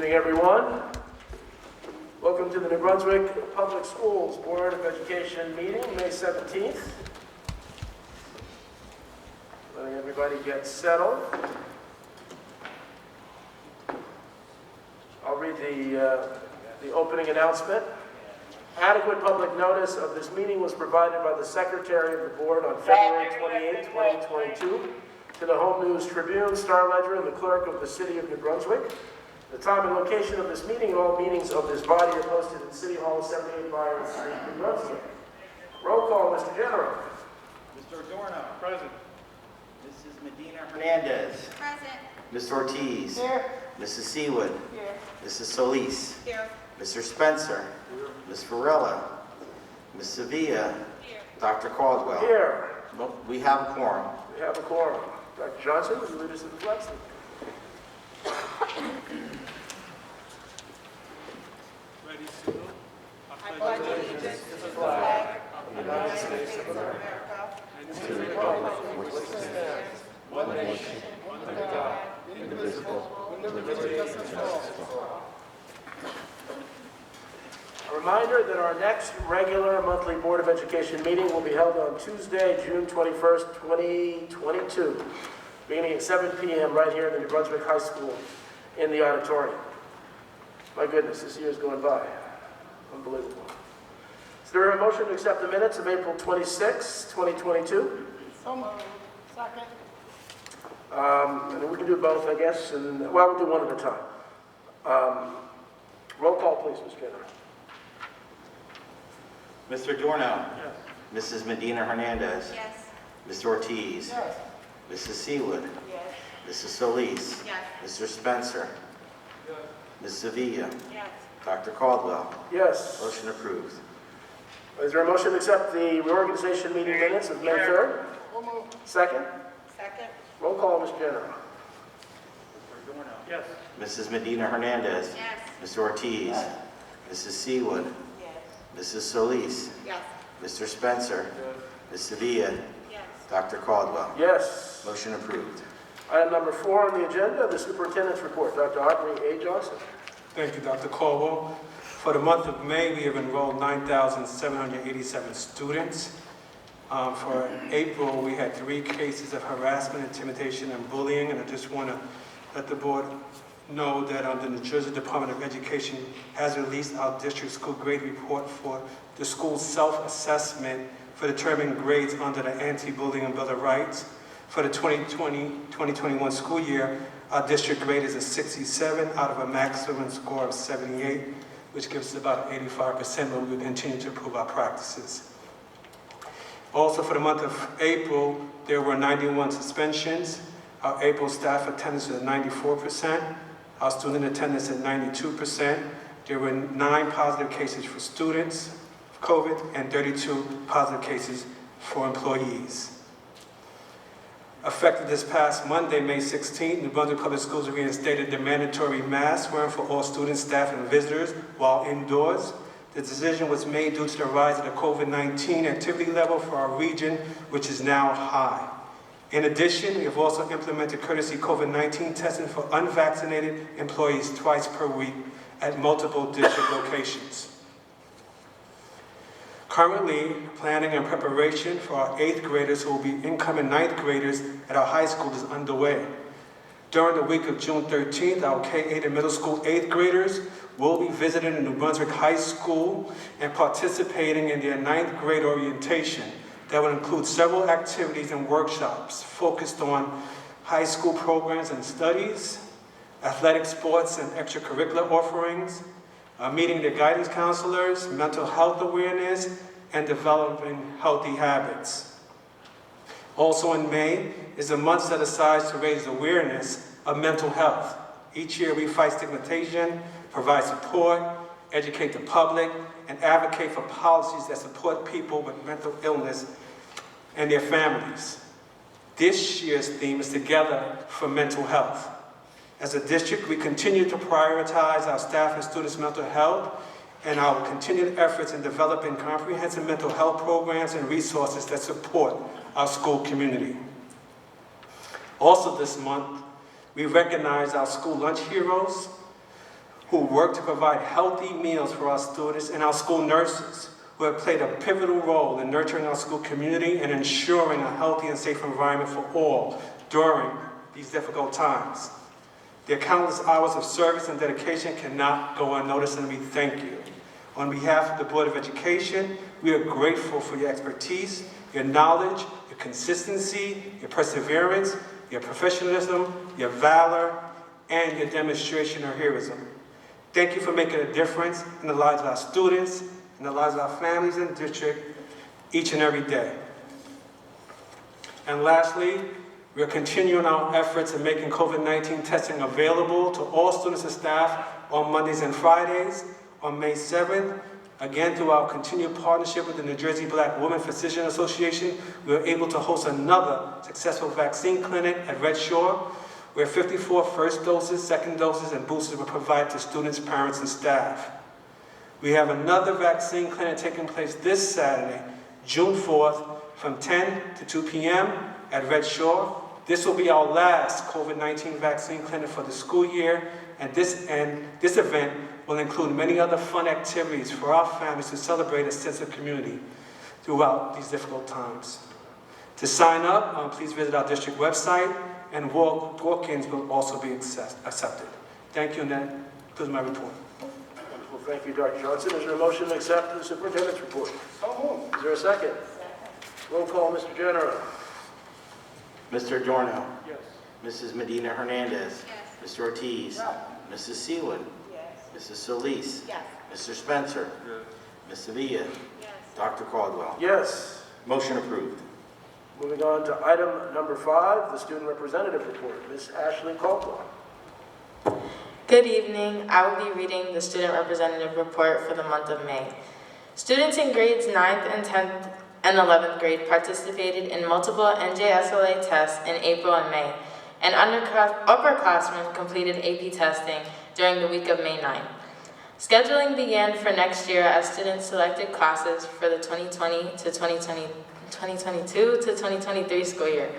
Evening, everyone. Welcome to the New Brunswick Public Schools Board of Education meeting, May 17th. Letting everybody get settled. I'll read the opening announcement. Adequate public notice of this meeting was provided by the Secretary of the Board on February 28, 2022 to the Home News Tribune, Star Ledger, and the Clerk of the City of New Brunswick. The time and location of this meeting and all meetings of this body are posted in City Hall, 78 Byron Street, New Brunswick. Roll call, Mr. General. Mr. Adorno. Present. Mrs. Medina Hernandez. Present. Ms. Ortiz. Here. Mrs. Seawood. Here. Mrs. Solis. Here. Mr. Spencer. Here. Ms. Varela. Ms. Sevilla. Here. Dr. Caldwell. Here. Well, we have a quorum. We have a quorum. Dr. Johnson, will you lead us to the flag salute? Ready, salute. I pledge allegiance to the flag of the United States of America and to the republic for which it stands, one nation, under God, indivisible, with liberty and justice for all. A reminder that our next regular monthly Board of Education meeting will be held on Tuesday, June 21st, 2022, beginning at 7 p.m. right here in the New Brunswick High School in the auditorium. My goodness, this year's going by. Unbelievable. Is there a motion to accept the minutes of April 26, 2022? So moved. Second. And we can do both, I guess, and well, we'll do one at a time. Roll call, please, Mr. General. Mr. Adorno. Yes. Mrs. Medina Hernandez. Yes. Ms. Ortiz. Yes. Mrs. Seawood. Yes. Mrs. Solis. Yes. Mr. Spencer. Ms. Sevilla. Yes. Dr. Caldwell. Yes. Motion approved. Is there a motion to accept the reorganization meeting minutes of May 3rd? So moved. Second? Second. Roll call, Mr. General. Mr. Adorno. Yes. Mrs. Medina Hernandez. Yes. Mr. Ortiz. Mrs. Seawood. Yes. Mrs. Solis. Yes. Mr. Spencer. Ms. Sevilla. Yes. Dr. Caldwell. Yes. Motion approved. Item number 4 on the agenda, the Superintendent's Report. Dr. Audrey A. Johnson. Thank you, Dr. Caldwell. For the month of May, we have enrolled 9,787 students. For April, we had 3 cases of harassment, intimidation, and bullying, and I just want to let the board know that the New Jersey Department of Education has released our district school grade report for the school's self-assessment for determining grades under the Anti-Bullying and Bill of Rights. For the 2020-2021 school year, our district grade is a 67 out of a maximum score of 78, which gives us about 85%, but we will continue to improve our practices. Also, for the month of April, there were 91 suspensions. Our April staff attendance was at 94%. Our student attendance at 92%. There were 9 positive cases for students of COVID and 32 positive cases for employees. Effective this past Monday, May 16th, New Brunswick Public Schools reinstated the mandatory mask wearing for all students, staff, and visitors while indoors. The decision was made due to the rise of the COVID-19 activity level for our region, which is now high. In addition, we have also implemented courtesy COVID-19 testing for unvaccinated employees twice per week at multiple district locations. Currently, planning and preparation for our 8th graders who will be incoming 9th graders at our high school is underway. During the week of June 13th, our K-8 and middle school 8th graders will be visiting the New Brunswick High School and participating in their 9th grade orientation that will include several activities and workshops focused on high school programs and studies, athletic sports and extracurricular offerings, meeting the guidance counselors, mental health awareness, and developing healthy habits. Also in May is a month set aside to raise awareness of mental health. Each year we fight stigmatization, provide support, educate the public, and advocate for policies that support people with mental illness and their families. This year's theme is Together for Mental Health. As a district, we continue to prioritize our staff and students' mental health and our continued efforts in developing comprehensive mental health programs and resources that support our school community. Also this month, we recognize our school lunch heroes who work to provide healthy meals for our students, and our school nurses, who have played a pivotal role in nurturing our school community and ensuring a healthy and safe environment for all during these difficult times. Their countless hours of service and dedication cannot go unnoticed, and we thank you. On behalf of the Board of Education, we are grateful for your expertise, your knowledge, your consistency, your perseverance, your professionalism, your valor, and your demonstration of heroism. Thank you for making a difference in the lives of our students, in the lives of our families and district each and every day. And lastly, we are continuing our efforts in making COVID-19 testing available to all students and staff on Mondays and Fridays. On May 7th, again through our continued partnership with the New Jersey Black Women Physician Association, we were able to host another successful vaccine clinic at Red Shore, where 54 first doses, second doses, and boosters were provided to students, parents, and staff. We have another vaccine clinic taking place this Saturday, June 4th, from 10 to 2 p.m. at Red Shore. This will be our last COVID-19 vaccine clinic for the school year, and this event will include many other fun activities for our families to celebrate a sense of community throughout these difficult times. To sign up, please visit our district website, and walk-ins will also be accepted. Thank you, and that concludes my report. Wonderful. Thank you, Dr. Johnson. Is there a motion to accept the superintendent's report? So moved. Is there a second? Roll call, Mr. General. Mr. Adorno. Yes. Mrs. Medina Hernandez. Yes. Mr. Ortiz. No. Mrs. Seawood. Yes. Mrs. Solis. Yes. Mr. Spencer. Ms. Sevilla. Yes. Dr. Caldwell. Yes. Motion approved. Moving on to item number 5, the student representative report. Ms. Ashley Caldwell. Good evening. I will be reading the student representative report for the month of May. Students in grades 9th and 10th and 11th grade participated in multiple NJSLA tests in April and May, and upperclassmen completed AP testing during the week of May 9th. Scheduling began for next year as students selected classes for the 2022 to 2023 school year.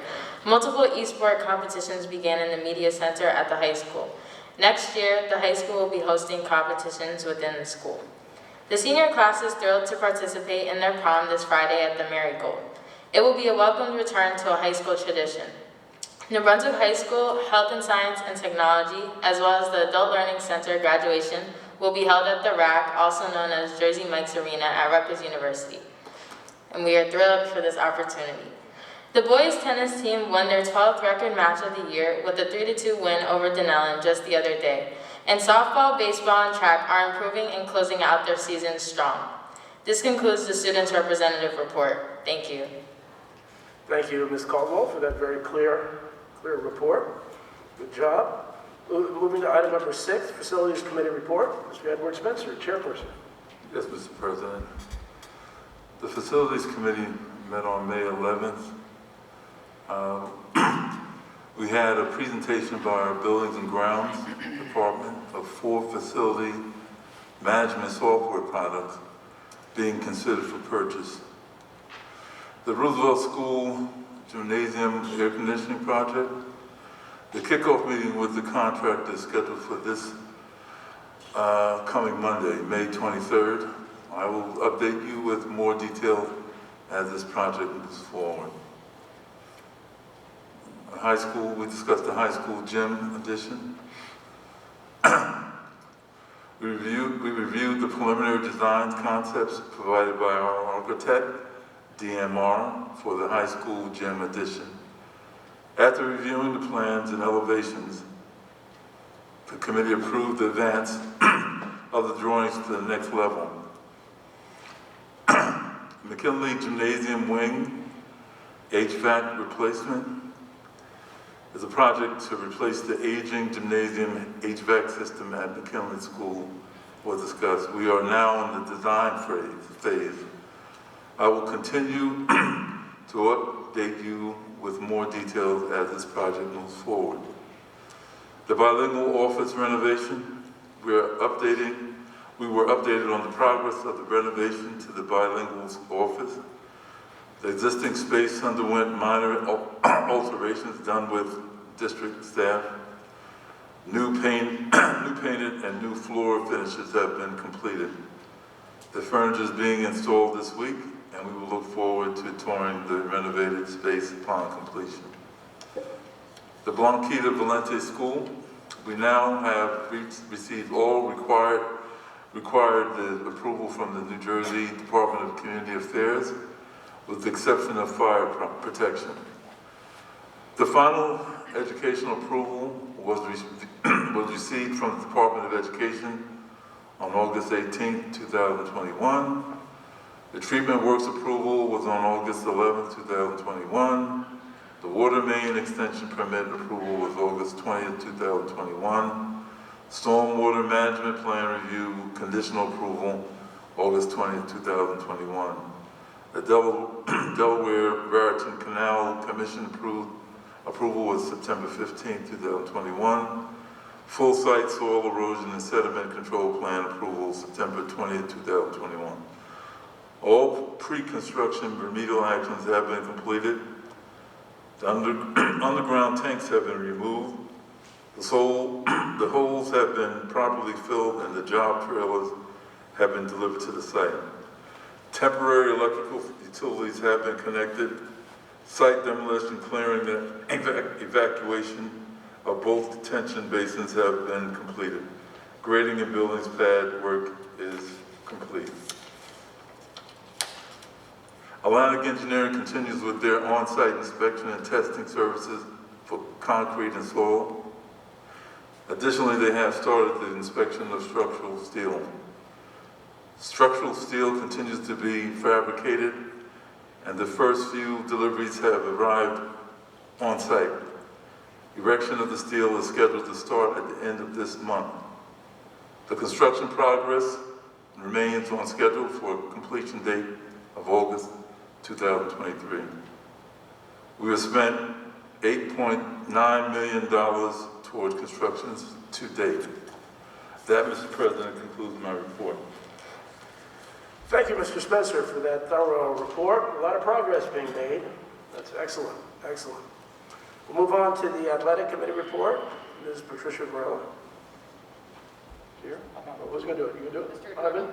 Multiple eSport competitions began in the media center at the high school. Next year, the high school will be hosting competitions within the school. The senior class is thrilled to participate in their prom this Friday at the Marigold. It will be a welcomed return to a high school tradition. New Brunswick High School Health and Science and Technology, as well as the Adult Learning Center graduation, will be held at the RAC, also known as Jersey Mike's Arena at Rutgers University. And we are thrilled for this opportunity. The boys tennis team won their 12th record match of the year with a 3-2 win over Denellen just the other day. And softball, baseball, and track are improving and closing out their season strong. This concludes the student's representative report. Thank you. Thank you, Ms. Caldwell, for that very clear report. Good job. Moving to item number 6, Facilities Committee report. Mr. Edward Spencer, chairperson. Yes, Mr. President. The Facilities Committee met on May 11th. We had a presentation by our Buildings and Grounds Department of 4 facility management software products being considered for purchase. The Roosevelt School Gymnasium Air Conditioning Project. The kickoff meeting with the contractor is scheduled for this coming Monday, May 23rd. I will update you with more detail as this project moves forward. High school, we discussed the high school gym addition. We reviewed the preliminary design concepts provided by our architect, DMR, for the high school gym addition. After reviewing the plans and elevations, the committee approved the advance of the drawings to the next level. McKinley Gymnasium Wing HVAC replacement is a project to replace the aging gymnasium HVAC system at McKinley School was discussed. We are now in the design phase. I will continue to update you with more details as this project moves forward. The bilingual office renovation, we were updated on the progress of the renovation to the bilingual office. The existing space underwent minor alterations done with district staff. New painted and new floor finishes have been completed. The furniture is being installed this week, and we will look forward to touring the renovated space upon completion. The Blanquita Valente School, we now have received all required the approval from the New Jersey Department of Community Affairs, with the exception of fire protection. The final educational approval was received from the Department of Education on August 18, 2021. The treatment works approval was on August 11, 2021. The water main extension permit approval was August 20, 2021. Stormwater management plan review conditional approval, August 20, 2021. The Delaware Raritan Canal Commission approval was September 15, 2021. Full site soil erosion and sediment control plan approval, September 20, 2021. All pre-construction remedial actions have been completed. The underground tanks have been removed. The holes have been properly filled and the job trailers have been delivered to the site. Temporary electrical utilities have been connected. Site demolition, clearing, and evacuation of both detention basins have been completed. Grading and buildings pad work is complete. Atlantic Engineering continues with their on-site inspection and testing services for concrete and soil. Additionally, they have started the inspection of structural steel. Structural steel continues to be fabricated, and the first few deliveries have arrived on site. Erection of the steel is scheduled to start at the end of this month. The construction progress remains on schedule for a completion date of August 2023. We have spent $8.9 million towards constructions to date. That, Mr. President, concludes my report. Thank you, Mr. Spencer, for that thorough report. A lot of progress being made. That's excellent, excellent. We'll move on to the Athletic Committee report. Ms. Patricia Varela. Here? Who's going to do it? You going to do it? Ivan?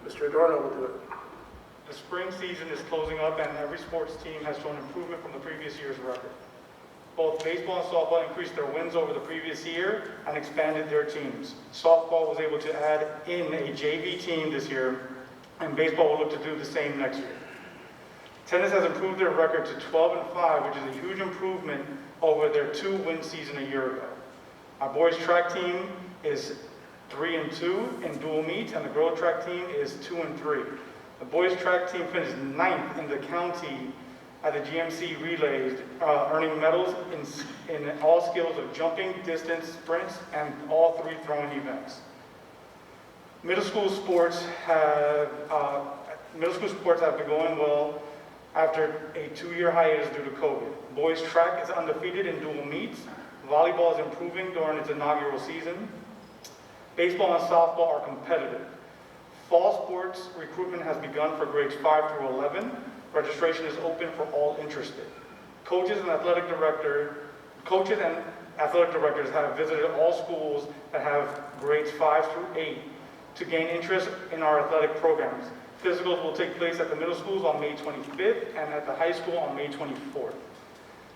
Mr. Adorno will do it. The spring season is closing up and every sports team has shown improvement from the previous year's record. Both baseball and softball increased their wins over the previous year and expanded their teams. Softball was able to add in a JV team this year, and baseball will look to do the same next year. Tennis has improved their record to 12-5, which is a huge improvement over their 2-win season a year ago. Our boys track team is 3-2 in dual meets, and the girls track team is 2-3. The boys track team finished 9th in the county at the GMC relays, earning medals in all skills of jumping, distance, sprints, and all 3 throwing events. Middle school sports have been going well after a 2-year hiatus due to COVID. Boys track is undefeated in dual meets. Volleyball is improving during its inaugural season. Baseball and softball are competitive. Fall sports recruitment has begun for grades 5 through 11. Registration is open for all interested. Coaches and athletic directors have visited all schools that have grades 5 through 8 to gain interest in our athletic programs. Physicals will take place at the middle schools on May 25th and at the high school on May 24th.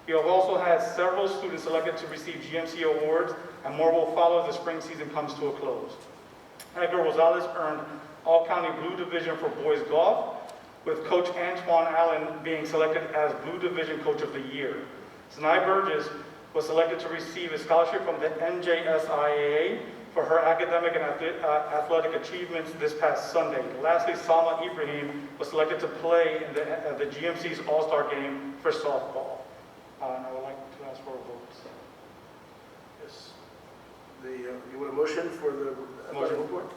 We have also had several students selected to receive GMC awards, and more will follow as the spring season comes to a close. Edgar Rosales earned All-County Blue Division for boys golf, with Coach Antoine Allen being selected as Blue Division Coach of the Year. Zanai Burgess was selected to receive a scholarship from the NJSIAA for her academic and athletic achievements this past Sunday. Lastly, Salma Ibrahim was selected to play in the GMC's All-Star Game for softball. And I would like to ask for a vote. Yes. You want a motion for the athletic Motion. report?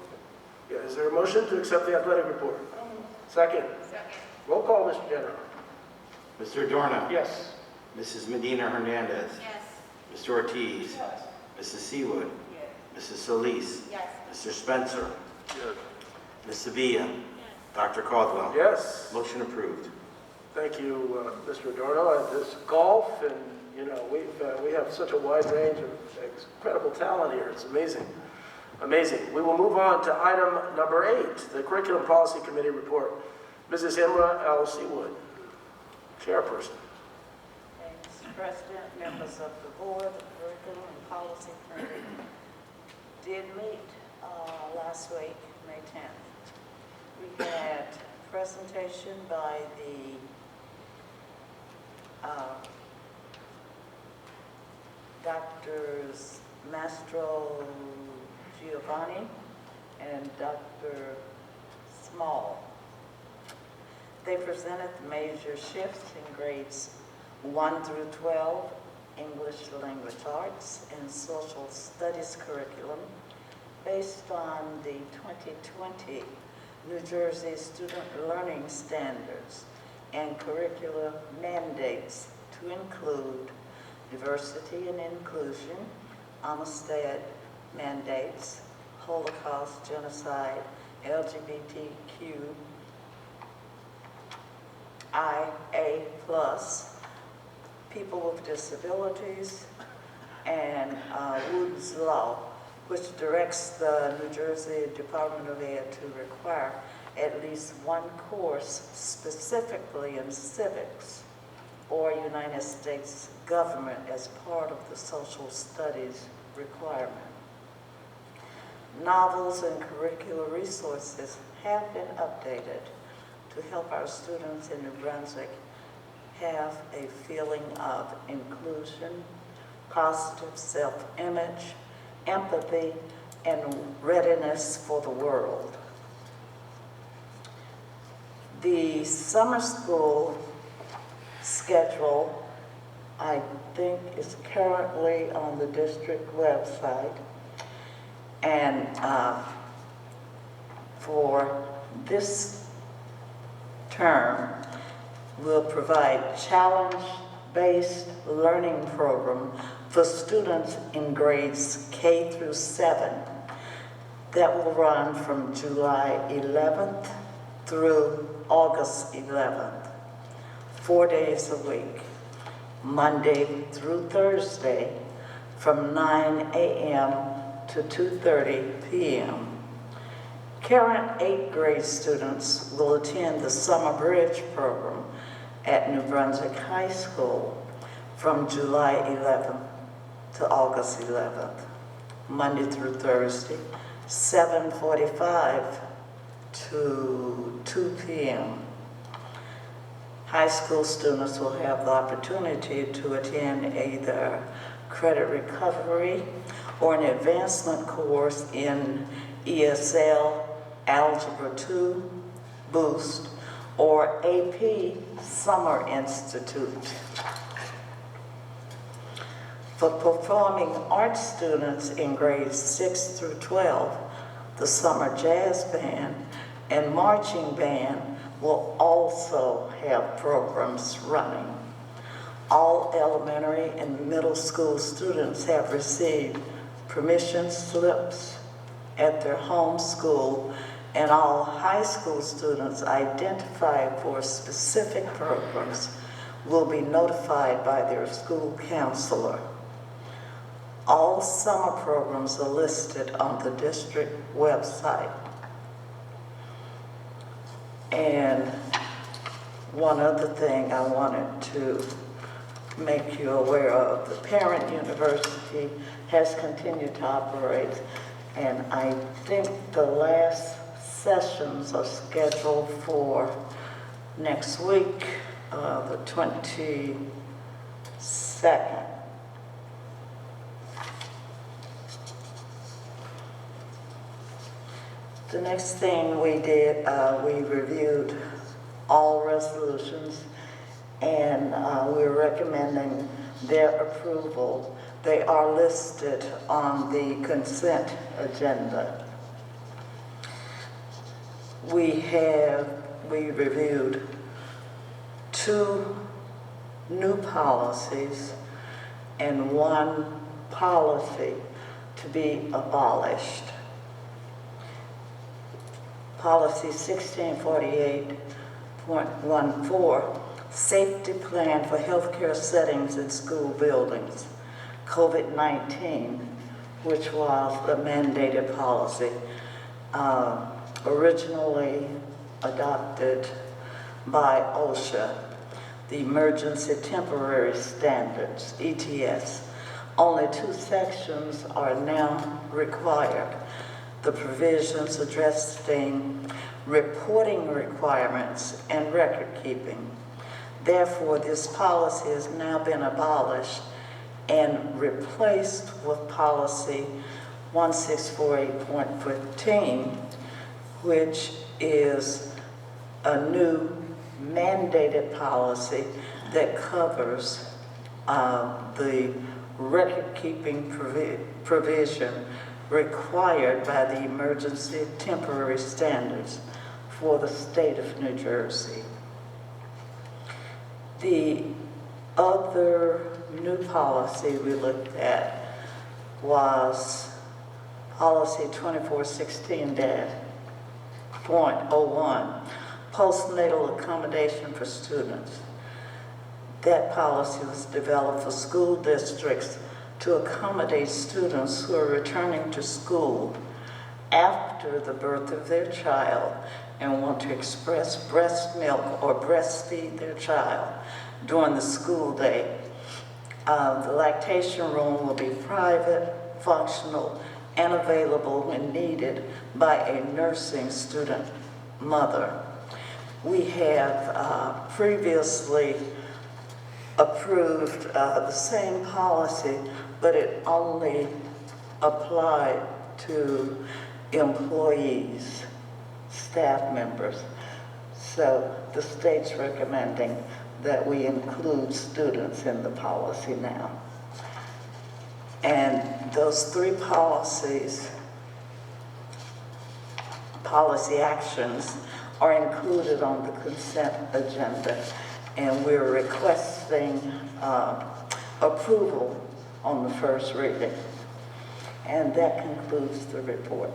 Yeah, is there a motion to accept the athletic report? Second. Roll call, Mr. General. Mr. Adorno? Yes. Mrs. Medina Hernandez? Yes. Mr. Ortiz? Yes. Mrs. Seawood? Yes. Mrs. Solis? Yes. Mr. Spencer? Yes. Ms. Sevilla? Dr. Caldwell? Yes. Motion approved. Thank you, Mr. Adorno. This golf, and You know, we have such a wide range of incredible talent here. It's amazing. Amazing. We will move on to item number 8, the Curriculum Policy Committee report. Mrs. Imra L. Seawood, Chairperson. Mr. President, members of the board, the Curriculum and Policy Committee did meet last week, May 10th. We had a presentation by the Drs. Mastro Giovanni and Dr. Small. They presented the major shifts in grades 1 through 12, English Language Arts and Social Studies curriculum based on the 2020 New Jersey Student Learning Standards and curricular mandates to include diversity and inclusion, Amistad mandates, Holocaust, genocide, LGBTQ, IA+, people with disabilities, and Wood's Law, which directs the New Jersey Department of Ed to require at least one course specifically in civics or United States government as part of the social studies requirement. Novels and curricular resources have been updated to help our students in New Brunswick have a feeling of inclusion, positive self-image, empathy, and readiness for the world. The summer school schedule, I think, is currently on the district website. And for this term, we'll provide challenge-based learning program for students in grades K through 7 that will run from July 11th through August 11th, 4 days a week, Monday through Thursday from 9 a.m. to 2:30 p.m. Current 8th grade students will attend the Summer Bridge program at New Brunswick High School from July 11th to August 11th, Monday through Thursday, 7:45 to 2 p.m. High school students will have the opportunity to attend either credit recovery or an advancement course in ESL, Algebra 2, Boost, or AP Summer Institute. For performing arts students in grades 6 through 12, the Summer Jazz Band and Marching Band will also have programs running. All elementary and middle school students have received permission slips at their home school, and all high school students identified for specific programs will be notified by their school counselor. All summer programs are listed on the district website. And one other thing I wanted to make you aware of, the parent university has continued to operate, and I think the last sessions are scheduled for next week, the 22nd. The next thing we did, we reviewed all resolutions, and we're recommending their approval. They are listed on the consent agenda. We reviewed 2 new policies and 1 policy to be abolished. Policy 1648.14 safety plan for healthcare settings in school buildings, COVID-19, which was the mandated policy originally adopted by OSHA, the Emergency Temporary Standards, ETS. Only 2 sections are now required. The provisions addressing reporting requirements and record keeping. Therefore, this policy has now been abolished and replaced with policy 1648.15, which is a new mandated policy that covers the record-keeping provision required by the Emergency Temporary Standards for the state of New Jersey. The other new policy we looked at was policy 2416-.01, postnatal accommodation for students. That policy was developed for school districts to accommodate students who are returning to school after the birth of their child and want to express breast milk or breastfeed their child during the school day. The lactation room will be private, functional, and available when needed by a nursing student mother. We have previously approved the same policy, but it only applied to employees, staff members. So the state's recommending that we include students in the policy now. And those 3 policy actions are included on the consent agenda, and we're requesting approval on the first reading. And that concludes the report.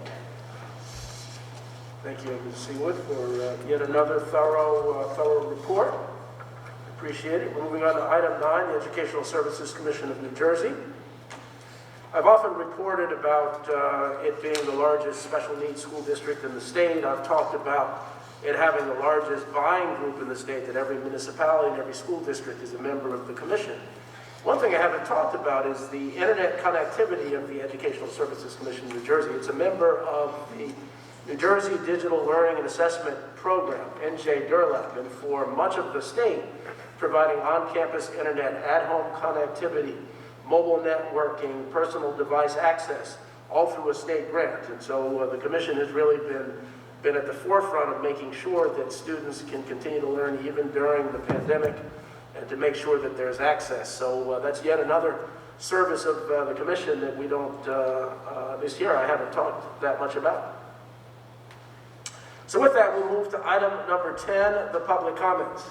Thank you, Ms. Seawood, for yet another thorough report. Appreciate it. We're moving on to item 9, the Educational Services Commission of New Jersey. I've often reported about it being the largest special needs school district in the state. I've talked about it having the largest buying group in the state, that every municipality and every school district is a member of the commission. One thing I haven't talked about is the internet connectivity of the Educational Services Commission of New Jersey. It's a member of the New Jersey Digital Learning and Assessment Program, NJ-DERLAP, and for much of the state, providing on-campus internet, at-home connectivity, mobile networking, personal device access, all through a state grant. And so the commission has really been at the forefront of making sure that students can continue to learn even during the pandemic, and to make sure that there's access. So that's yet another service of the commission that we don't, this year I haven't talked that much about. So with that, we'll move to item number 10, the public comments.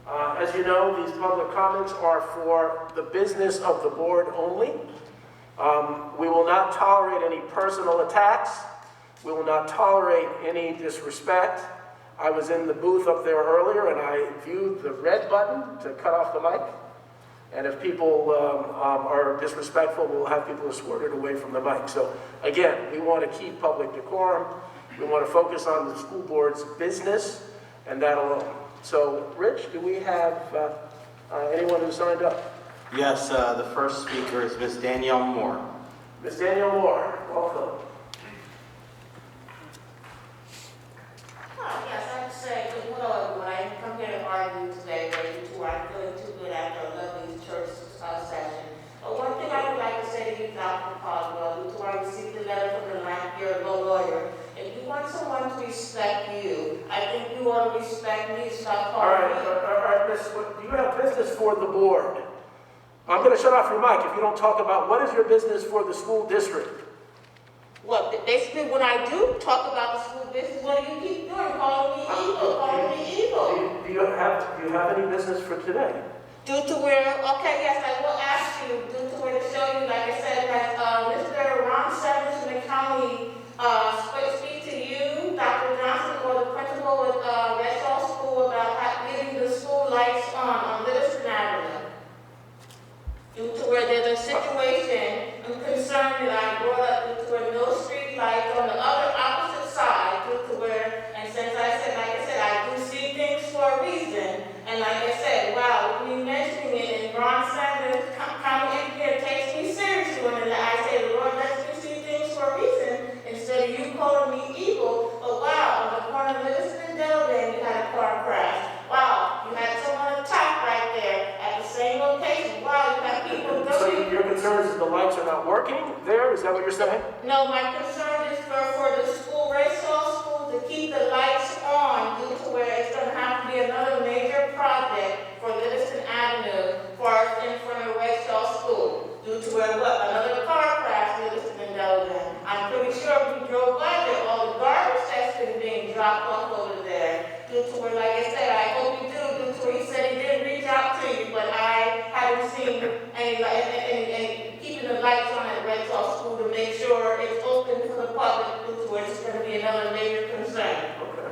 As you know, these public comments are for the business of the board only. We will not tolerate any personal attacks. We will not tolerate any disrespect. I was in the booth up there earlier and I viewed the red button to cut off the mic. And if people are disrespectful, we'll have people escorted away from the mic. So again, we want to keep public decorum. We want to focus on the school board's business and that alone. So, Rich, do we have anyone who signed up? Yes, the first speaker is Ms. Danielle Moore. Ms. Danielle Moore, welcome. Yes, I have to say, hello everyone. I come here to argue today, but I'm feeling too good after a lovely church session. But one thing I would like to say to you, Dr. Caldwell, before I received the letter from your lawyer, if you want someone to respect you, I think you ought to respect me. Stop calling me. All right, Miss, do you have business for the board? I'm going to shut off your mic if you don't talk about what is your business for the school district. Well, basically, when I do talk about the school business, what do you keep doing? Calling me evil, calling me evil. Do you have any business for today? Due to where, okay, yes, I will ask you, due to where to show you, like I said, has Mr. Ron Severs from the county speak to you, Dr. Johnson, or the principal at Red Shaw School about leaving the school life concern is the lights are not working there? Is that what you're saying? No, my concern is for the school, Racewell School, to keep the lights on due to where it's gonna have to be another major project for Livingston Avenue for in front of Racewell School. Due to where what? Another car crash Livingston and Delaware. I'm pretty sure if we drove by there, all the garbage that's been being dropped off over there. Due to where, like I said, I hope you do, due to where he said he did reach out to you, but I haven't seen any keeping the lights on at Red Sox School to make sure it's open for the public, due to where it's going to be another major concern. Okay.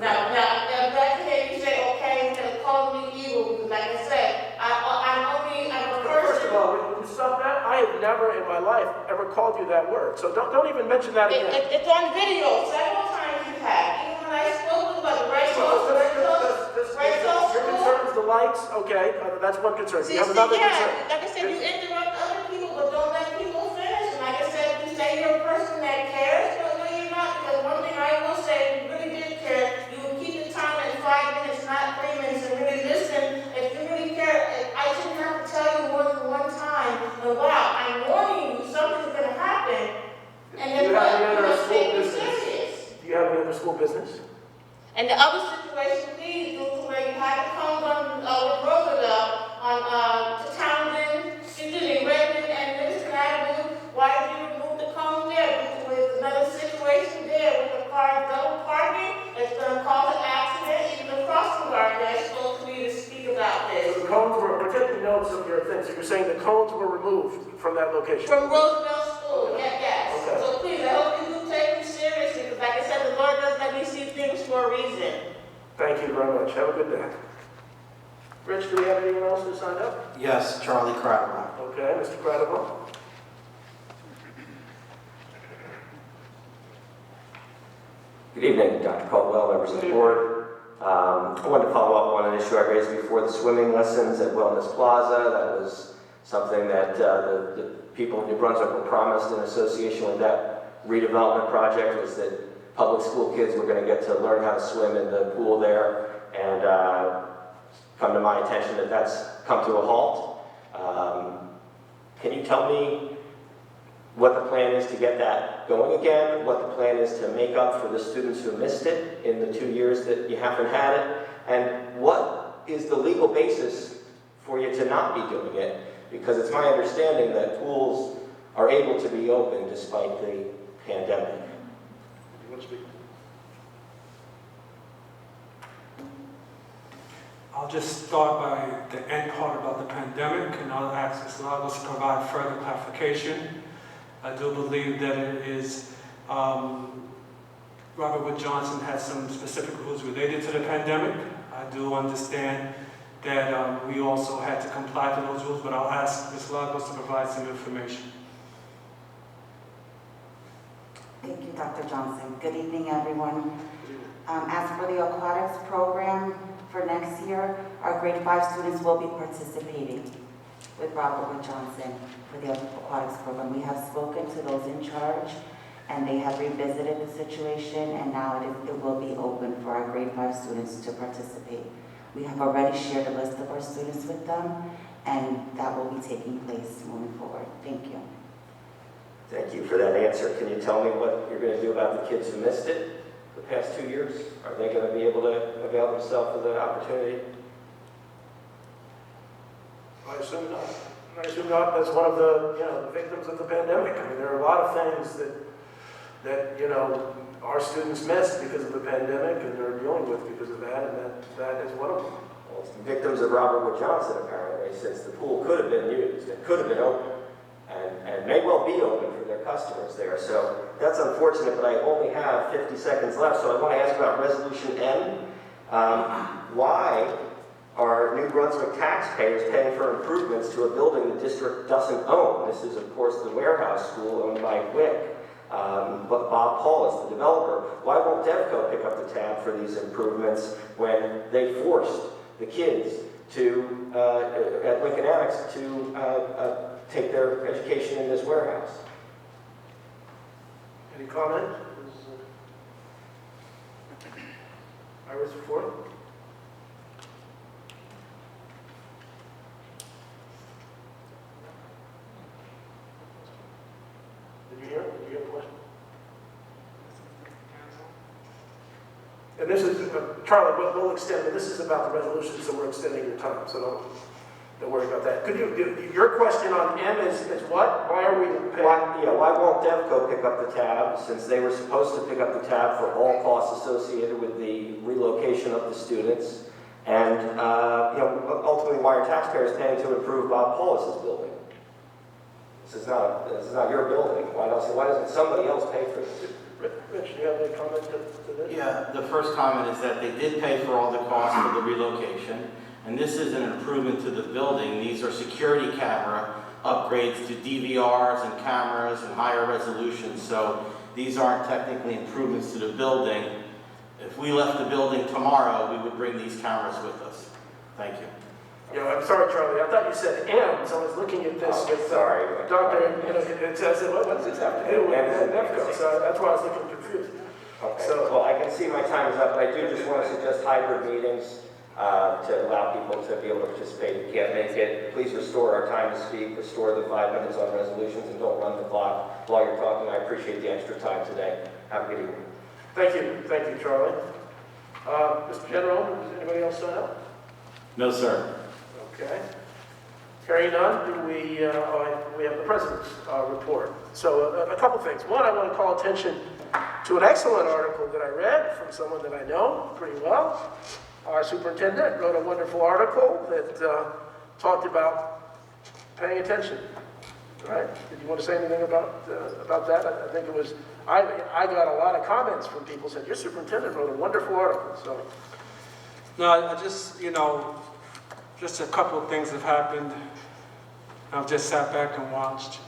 Now, I'm glad to hear you say, okay, instead of calling me evil, because like I said, I'm a First person. of all, when you stop that, I have never in my life ever called you that word. So don't even mention that again. It's on video, several times you have. Even when I spoke about the Red Sox Your concern is the lights, okay, that's one concern. You have another concern. like I said, you interrupt other people, but don't let people finish. And like I said, you say you're a person that cares, but no, you're not. Because one thing I will say, if you really did care, you would keep the time at 5 minutes, not 3 minutes, and really listen. If you really care, I shouldn't have to tell you more than one time. And wow, I'm warning you, something's going to happen. And Do then you have what? any You're other going to school take me business? serious. Do you have any other school business? And the other situation is due to where you had to come on with Roosevelt on to Townsend, Redmond, and Livingston Avenue. Why did you remove the cones there? Due to with another situation there with the car double parking, it's going to cause an accident. Even the crossing guard there spoke to me to speak about this. So the cones we're taking notes of your things. So you're saying the cones were removed from that location? From Roosevelt School, yes. Okay. So please, I hope you do take me seriously, because like I said, the Lord does let me see things for a reason. Thank you very much. Have a good day. Rich, do we have anyone else who signed up? Yes, Charlie Crowell. Okay, Mr. Credible. Good evening, Dr. Caldwell, members of the board. I wanted to follow up on an issue I raised before, the swimming lessons at Wellness Plaza. That was something that the people of New Brunswick were promised in association with that redevelopment project, was that public school kids were going to get to learn how to swim in the pool there, and come to my attention that that's come to a halt. Can you tell me what the plan is to get that going again, what the plan is to make up for the students who missed it in the 2 years that you haven't had it, and what is the legal basis for you to not be doing it? Because it's my understanding that pools are able to be open despite the pandemic. You want to speak? I'll just start by the end part about the pandemic, and I'll ask Ms. Lagos to provide further clarification. I do believe that it is, Robert Wood Johnson has some specific rules related to the pandemic. I do understand that we also had to comply to those rules, but I'll ask Ms. Lagos to provide some information. Thank you, Dr. Johnson. Good evening, everyone. As for the aquatics program for next year, our grade 5 students will be participating with Robert Wood Johnson for the aquatics program. We have spoken to those in charge, and they have revisited the situation, and now it will be open for our grade 5 students to participate. We have already shared a list of our students with them, and that will be taking place moving forward. Thank you. Thank you for that answer. Can you tell me what you're going to do about the kids who missed it the past 2 years? Are they going to be able to avail themselves of the opportunity? I assume not. I assume not. That's one of the, the victims of the pandemic. I mean, there are a lot of things that our students missed because of the pandemic, and they're dealing with because of that, and that is one of them. Well, it's the victims of Robert Wood Johnson, apparently, since the pool could have been used, it could have been open, and may well be open for their customers there. So that's unfortunate, but I only have 50 seconds left, so I want to ask about Resolution M. Why are New Brunswick taxpayers paying for improvements to a building the district doesn't own? This is, of course, the warehouse school owned by WIC. But Bob Paul is the developer. Why won't DevCo pick up the tab for these improvements when they forced the kids to, at Lincoln Annex, to take their education in this warehouse? Any comment? Iris Ford? And this is, Charlie, we'll extend, this is about the resolution, so we're extending your time, so don't worry about that. Could you, your question on M is what? Why are we paying? Why won't DevCo pick up the tab, since they were supposed to pick up the tab for all costs associated with the relocation of the students? And, ultimately, why are taxpayers paying to improve Bob Paulus's building? This is not your building. Why doesn't somebody else pay for this? Rich, do you have any comment to this? Yeah, the first comment is that they did pay for all the costs of the relocation, and this is an improvement to the building. These are security camera upgrades to DVRs and cameras and higher resolution, so these aren't technically improvements to the building. If we left the building tomorrow, we would bring these cameras with us. Thank you. I'm sorry, Charlie. I thought you said M, so I was looking at this with sorry. Dr. It says, what does this have to do with NEFCO? So that's why I was looking confused. Okay. So, Well, I can see my time is up, but I do just want to suggest hybrid meetings to allow people to be able to participate. If you can't make it, please restore our time to speak, restore the 5 minutes on resolutions, and don't run the clock while you're talking. I appreciate the extra time today. Have a good evening. thank you, Charlie. Mr. General, does anybody else sign up? No, sir. Okay. Hearing none, we have the President's report. So a couple things. One, I want to call attention to an excellent article that I read from someone that I know pretty well. Our superintendent wrote a wonderful article that talked about paying attention. Right? Did you want to say anything about that? I think it was, I got a lot of comments from people saying, your superintendent wrote a wonderful article. So, No, I just, just a couple of things have happened. I've just sat back and watched.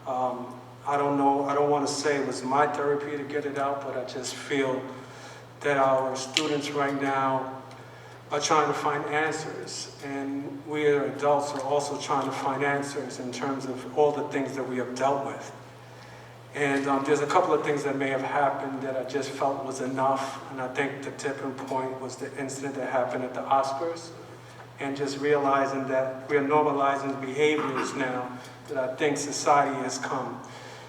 I don't want to say it was my therapy to get it out, but I just feel that our students right now are trying to find answers, and we as adults are also trying to find answers in terms of all the things that we have dealt with. And there's a couple of things that may have happened that I just felt was enough, and I think the tipping point was the incident that happened at the Oscars, and just realizing that we're normalizing behaviors now that I think society has come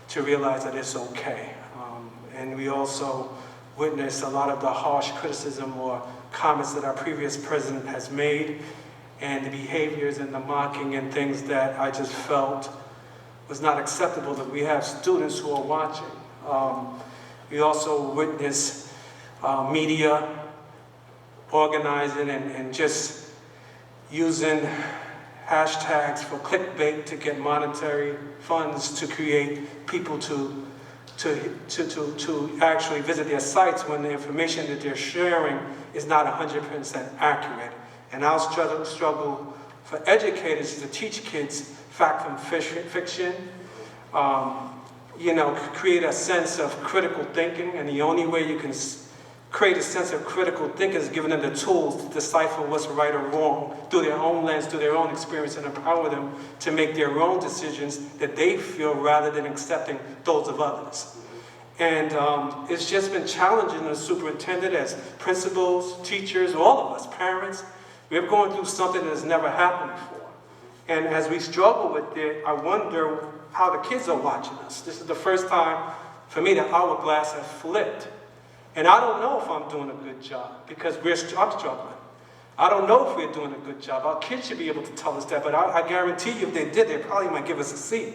to realize that it's okay. And we also witnessed a lot of the harsh criticism or comments that our previous president has made, and the behaviors and the mocking and things that I just felt was not acceptable, that we have students who are watching. We also witnessed media organizing and just using hashtags for clickbait to get monetary funds to create people to actually visit their sites when the information that they're sharing is not 100% accurate. And our struggle for educators is to teach kids fact from fiction, create a sense of critical thinking, and the only way you can create a sense of critical thinking is giving them the tools to decipher what's right or wrong through their own lens, through their own experience, and empower them to make their own decisions that they feel rather than accepting those of others. And it's just been challenging as superintendent, as principals, teachers, all of us, parents. We're going through something that has never happened before. And as we struggle with it, I wonder how the kids are watching us. This is the first time for me the hourglass has flipped. And I don't know if I'm doing a good job because I'm struggling. I don't know if we're doing a good job. Our kids should be able to tell us that, but I guarantee you if they did, they probably might give us a C,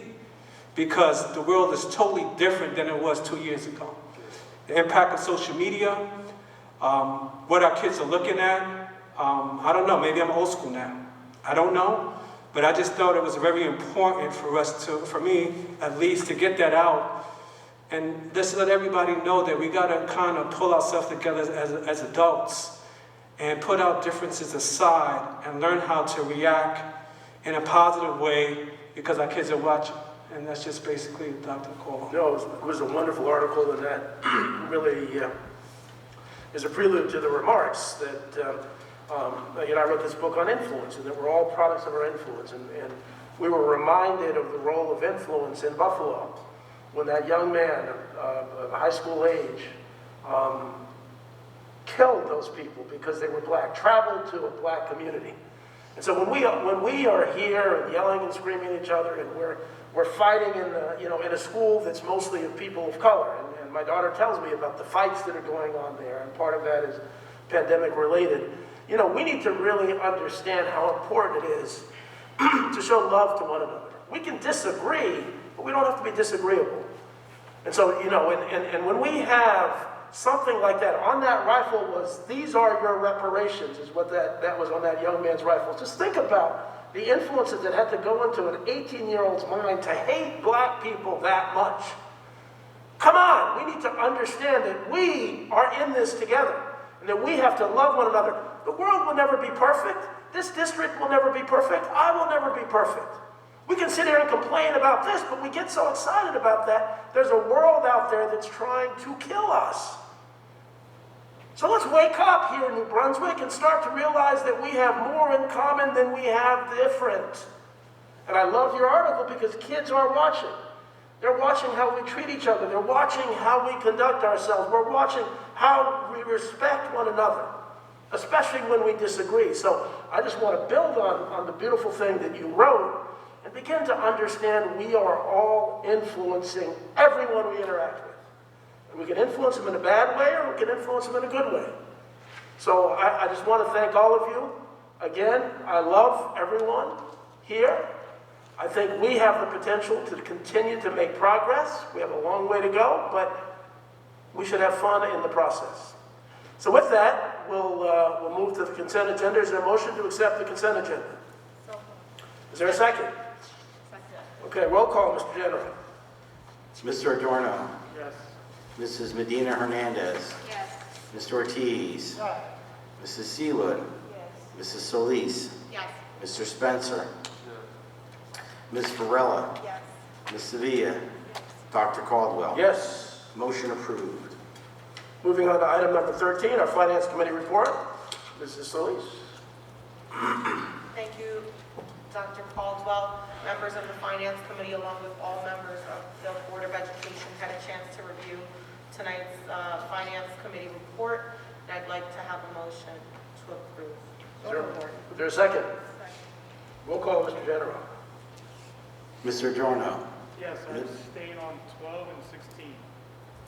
because the world is totally different than it was 2 years ago. The impact of social media, what our kids are looking at, I don't know, maybe I'm old school now. I don't know, but I just thought it was very important for me at least, to get that out and just let everybody know that we got to kind of pull ourselves together as adults and put our differences aside and learn how to react in a positive way because our kids are watching. And that's just basically Dr. Cole. No, it was a wonderful article, and that really is a prelude to the remarks that, I wrote this book on influence, and that we're all products of our influence. And we were reminded of the role of influence in Buffalo when that young man of high school age killed those people because they were black, traveled to a black community. And so when we are here and yelling and screaming at each other, and we're fighting in a school that's mostly of people of color, and my daughter tells me about the fights that are going on there, and part of that is pandemic related. You know, we need to really understand how important it is to show love to one another. We can disagree, but we don't have to be disagreeable. And so, you know, and when we have something like that, on that rifle was, "These are your reparations," is what that was on that young man's rifle. Just think about the influences that had to go into an 18-year-old's mind to hate black people that much. Come on, we need to understand that we are in this together, and that we have to love one another. The world will never be perfect. This district will never be perfect. I will never be perfect. We can sit here and complain about this, but we get so excited about that. There's a world out there that's trying to kill us. So let's wake up here in New Brunswick and start to realize that we have more in common than we have different. And I love your article because kids are watching. They're watching how we treat each other. They're watching how we conduct ourselves. We're watching how we respect one another, especially when we disagree. So I just want to build on the beautiful thing that you wrote and begin to understand we are all influencing everyone we interact with. And we can influence them in a bad way, or we can influence them in a good way. So I just want to thank all of you. Again, I love everyone here. I think we have the potential to continue to make progress. We have a long way to go, but we should have fun in the process. So with that, we'll move to the consent agenda. Is there a motion to accept the consent agenda? Is there a second? Okay, roll call, Mr. General. Mr. Adorno. Yes. Mrs. Medina Hernandez. Yes. Mr. Ortiz. Mrs. Seawood. Yes. Mrs. Solis. Yes. Mr. Spencer. Ms. Varela. Yes. Ms. Sevilla. Dr. Caldwell. Yes. Motion approved. Moving on to item number 13, our Finance Committee report. Mrs. Solis. Thank you, Dr. Caldwell. Members of the Finance Committee, along with all members of the Board of Education, had a chance to review tonight's Finance Committee report, and I'd like to have a motion to approve. Is there a second? Roll call, Mr. General. Mr. Adorno. Yes, I abstain on 12 and 16,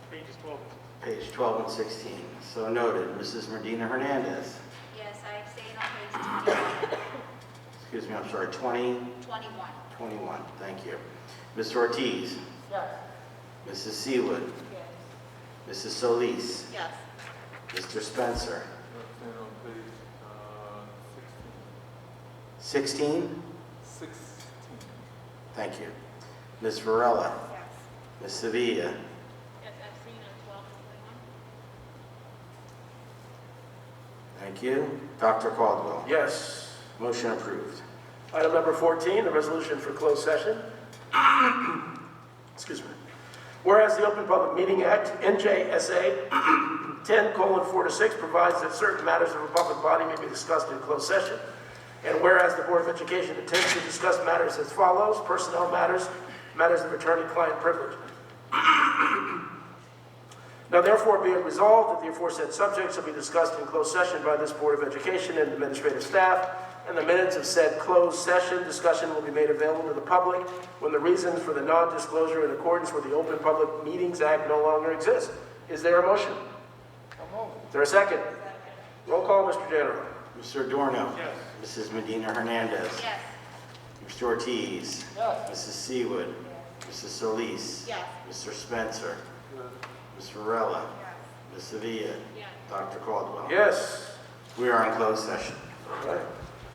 pages 12 and 16. Page 12 and 16. So noted. Mrs. Medina Hernandez. Yes, I abstain on page 21. Excuse me, I'm sorry, 20, 21. 21. Thank you. Mr. Ortiz. Yes. Mrs. Seawood. Yes. Mrs. Solis. Yes. Mr. Spencer. Abstain on page 16? 16. Thank you. Ms. Varela. Yes. Ms. Sevilla. Yes, abstain on 12 and 21. Thank you. Dr. Caldwell. Yes. Motion approved. Item number 14, the resolution for closed session. Excuse me. Whereas the Open Public Meeting Act, NJSA 10:4-6, provides that certain matters of a public body may be discussed in closed session. And whereas the Board of Education intends to discuss matters as follows: personnel matters, matters of attorney-client privilege. Now therefore be it resolved that the aforesaid subjects shall be discussed in closed session by this Board of Education and administrative staff, and the minutes of said closed session discussion will be made available to the public when the reasons for the non-disclosure in accordance with the Open Public Meetings Act no longer exist. Is there a motion? Is there a second? Roll call, Mr. General. Mr. Adorno. Yes. Mrs. Medina Hernandez. Yes. Mr. Ortiz. Mrs. Seawood. Mrs. Solis. Yes. Mr. Spencer. Ms. Varela. Ms. Sevilla. Yes. Dr. Caldwell. Yes. We are in closed session. All right.